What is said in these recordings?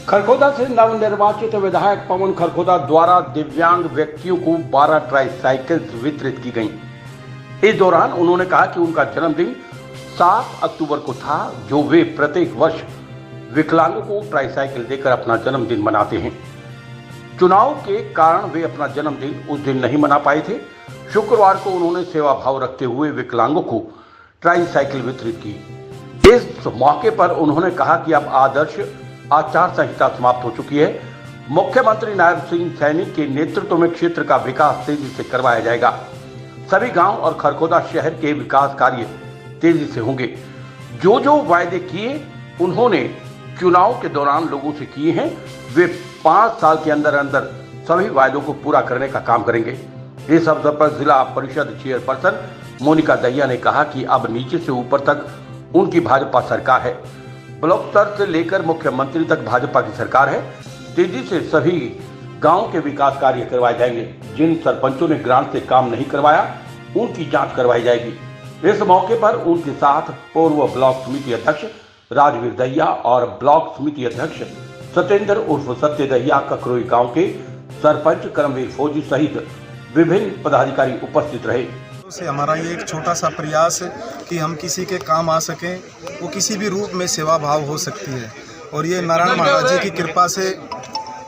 खरखोदा से नवनिर्वाचित विधायक पवन खरखोदा द्वारा दिव्यांग व्यक्तियों को 12 ट्राईसाइकिल वितरित की गई। इस दौरान उन्होंने कहा कि उनका जन्मदिन 7 अक्टूबर को था, जो वे प्रत्येक वर्ष विकलांगों को ट्राईसाइकिल देकर अपना जन्मदिन मनाते हैं। चुनाव के कारण वे अपना जन्मदिन उस दिन नहीं मना पाए थे। शुक्रवार को उन्होंने सेवा भाव रखते हुए विकलांगों को ट्राईसाइकिल वितरित की। इस मौके पर उन्होंने कहा कि अब आदर्श आचार संहिता समाप्त हो चुकी है। मुख्यमंत्री नायब सिंह सैनी के नेतृत्व में क्षेत्र का विकास तेजी से करवाया जाएगा। सभी गांव और खरखोदा शहर के विकास कार्य तेजी से होंगे। जो वायदे किए उन्होंने चुनाव के दौरान लोगों से किए हैं, वे 5 साल के अंदर अंदर सभी वायदों को पूरा करने का काम करेंगे। इस अवसर पर जिला परिषद चेयरपर्सन मोनिका दहिया ने कहा कि अब नीचे से ऊपर तक उनकी भाजपा सरकार है। ब्लॉक स्तर से लेकर मुख्यमंत्री तक भाजपा की सरकार है। तेजी से सभी गांव के विकास कार्य करवाए जाएंगे। जिन सरपंचों ने ग्रांट से काम नहीं करवाया, उनकी जांच करवाई जाएगी। इस मौके पर उनके साथ पूर्व ब्लॉक समिति अध्यक्ष राजवीर दहिया और ब्लॉक समिति अध्यक्ष सत्येंद्र उर्फ सत्य दहिया, ककरोई गांव के सरपंच करमवीर फौजी सहित विभिन्न पदाधिकारी उपस्थित रहे। से हमारा ये एक छोटा सा प्रयास है कि हम किसी के काम आ सकें, वो किसी भी रूप में सेवा भाव हो सकती है। और ये नारायण महाराज जी की कृपा से,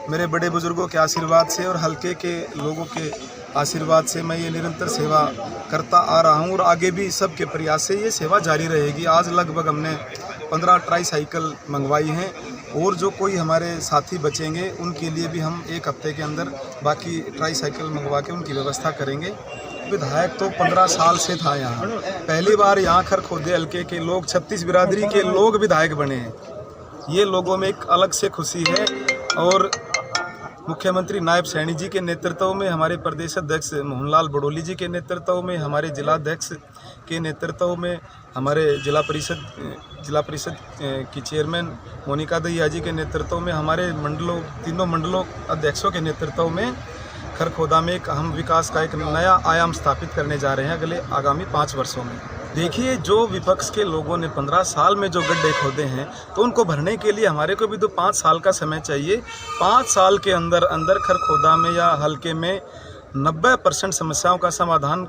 मेरे बड़े बुजुर्गों के आशीर्वाद से और हल्के के लोगों के आशीर्वाद से मैं ये निरंतर सेवा करता आ रहा हूँ और आगे भी सबके प्रयास से ये सेवा जारी रहेगी। आज लगभग हमने 15 ट्राईसाइकिल मंगवाई हैं और जो कोई हमारे साथी बचेंगे उनके लिए भी हम 1 हफ्ते के अंदर बाकी ट्राईसाइकिल मंगवा के उनकी व्यवस्था करेंगे। विधायक तो 15 साल से था यहाँ, पहली बार यहाँ खरखोदे हल्के के लोग 36 बिरादरी के लोग विधायक बने हैं। ये लोगों में एक अलग से खुशी है। और मुख्यमंत्री नायब सैनी जी के नेतृत्व में, हमारे प्रदेश अध्यक्ष मोहनलाल बड़ोली जी के नेतृत्व में, हमारे जिलाध्यक्ष के नेतृत्व में, हमारे जिला परिषद की चेयरमैन मोनिका दहिया जी के नेतृत्व में, हमारे तीनों मंडलों अध्यक्षों के नेतृत्व में खरखोदा में एक अहम विकास का एक नया आयाम स्थापित करने जा रहे हैं आगामी 5 वर्षों में। देखिए, जो विपक्ष के लोगों ने 15 साल में जो गड्ढे खोदे हैं, तो उनको भरने के लिए हमारे को भी तो 5 साल का समय चाहिए। 5 साल के अंदर अंदर खरखोदा में या हल्के में 90% समस्याओं का समाधान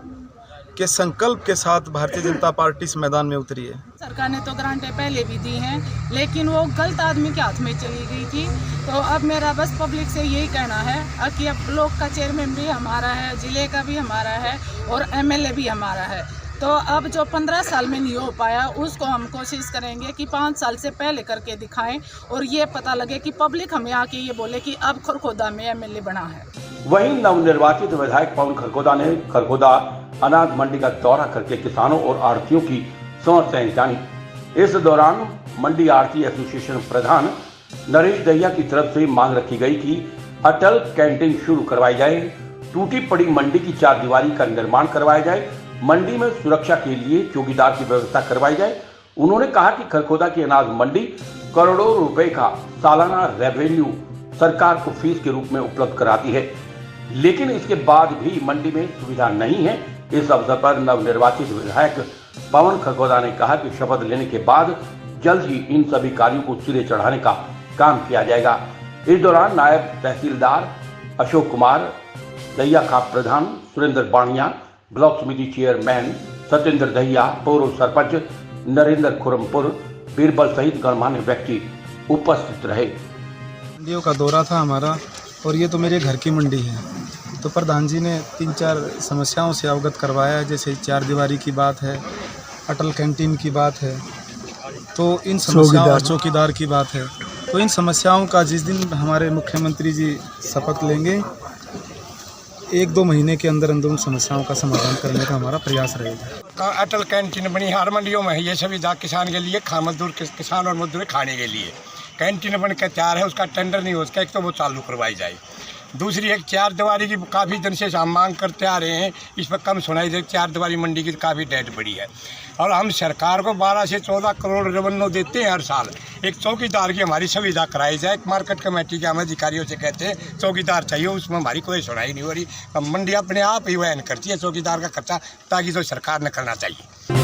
के संकल्प के साथ भारतीय जनता पार्टी इस मैदान में उतरी है। सरकार ने तो ग्रांटें पहले भी दी हैं, लेकिन वो गलत आदमी के हाथ में चली गई थी। तो अब मेरा बस पब्लिक से यही कहना है कि अब ब्लॉक का चेयरमैन भी हमारा है, जिले का भी हमारा है और MLA भी हमारा है। तो अब जो 15 साल में नहीं हो पाया, उसको हम कोशिश करेंगे कि 5 साल से पहले करके दिखाएं और ये पता लगे कि पब्लिक हमें आके ये बोले कि अब खरखोदा में MLA बना है। वहीं नवनिर्वाचित विधायक पवन खरखोदा ने खरखोदा अनाज मंडी का दौरा करके किसानों और आढ़तियों की समस्याएं जानी। इस दौरान मंडी आढ़ती एसोसिएशन प्रधान नरेश दहिया की तरफ से मांग रखी गई कि अटल कैंटीन शुरू करवाई जाए, टूटी पड़ी मंडी की 4 दीवारी का निर्माण करवाया जाए, मंडी में सुरक्षा के लिए चौकीदार की व्यवस्था करवाई जाए। उन्होंने कहा कि खरखोदा की अनाज मंडी करोड़ों रुपए का सालाना रेवेन्यू सरकार को फीस के रूप में उपलब्ध कराती है, लेकिन इसके बाद भी मंडी में सुविधा नहीं है। इस अवसर पर नवनिर्वाचित विधायक पवन खरखोदा ने कहा कि शपथ लेने के बाद जल्द ही इन सभी कार्यों को सिरे चढ़ाने का काम किया जाएगा। इस दौरान नायब तहसीलदार अशोक कुमार, दहिया खाप प्रधान सुरेंद्र बाणिया, ब्लॉक समिति चेयरमैन सत्येंद्र दहिया, पूर्व सरपंच नरेंद्र खुरमपुर, बीरबल सहित गणमान्य व्यक्ति उपस्थित रहे। मंडियों का दौरा था हमारा और ये तो मेरे घर की मंडी है। तो प्रधान जी ने 3-4 समस्याओं से अवगत करवाया है, जैसे 4 दीवारी की बात है, अटल कैंटीन की बात है, तो इन समस्याओं, चौकीदार की बात है। तो इन समस्याओं का जिस दिन हमारे मुख्यमंत्री जी शपथ लेंगे, 1-2 महीने के अंदर अंदर उन समस्याओं का समाधान करने का हमारा प्रयास रहेगा। अटल कैंटीन बनी हर मंडियों में है, ये सुविधा किसान के लिए, किसान और मजदूर खाने के लिए कैंटीन बन के तैयार है। उसका टेंडर नहीं हो उसका, एक तो वो चालू करवाई जाए। दूसरी एक 4 दीवारी की काफ़ी दिन से हम मांग करते आ रहे हैं, इस पर कम सुनाई दे। 4 दीवारी मंडी की काफ़ी डेट पड़ी है और हम सरकार को 12 से 14 करोड़ रेवेन्यू देते हैं हर साल। एक चौकीदार की हमारी सुविधा कराई जाए। एक मार्केट कमेटी के हम अधिकारियों से कहते हैं चौकीदार चाहिए, उसमें हमारी कोई सुनाई नहीं हो रही। मंडी अपने आप ही वहन करती है चौकीदार का खर्चा, ताकि तो सरकार ने करना चाहिए।